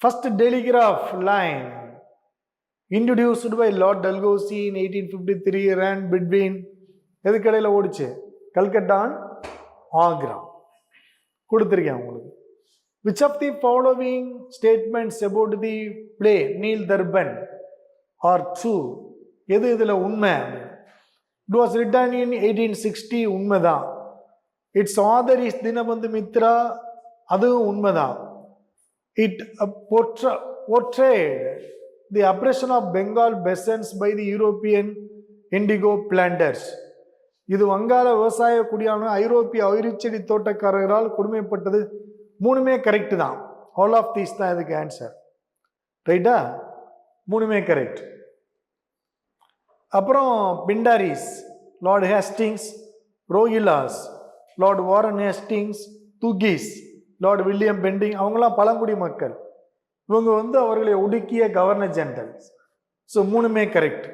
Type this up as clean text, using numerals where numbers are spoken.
First telegraph line introduced by Lord Dalhousie in 1853 ran between எதுக்கடையில் ஓடிச்சு? Calcutta and Agra. கொடுத்துருக்கேன் உங்களுக்கு. Which of the following statements about the play Neil Durban are true? எது இதில் உண்மை? It was written in 1860, உண்மைதான். Its author is Dinabandhu Mitra, அதுவும் உண்மைதான். It portrayed the oppression of Bengal peasants by the European indigo planters. இது வங்காள விவசாய குடியான ஐரோப்பிய ஐரிச்செடி தோட்டக்காரர்களால் கொடுமைப்பட்டது. மூணுமே கரெக்ட் தான். ஆல் ஆஃப் தீஸ் தான் இதுக்கு ஆன்சர். ரைட்டா? மூணுமே கரெக்ட். அப்புறம் Pindaris, Lord Hastings, Rohillas, Lord Warren Hastings, Thuggees, Lord William Bentinck, அவங்களாம் பழங்குடி மக்கள். இவங்க அவர்களை ஒடுக்கிய கவர்னர் ஜெனரல். ஸோ மூணுமே கரெக்ட்.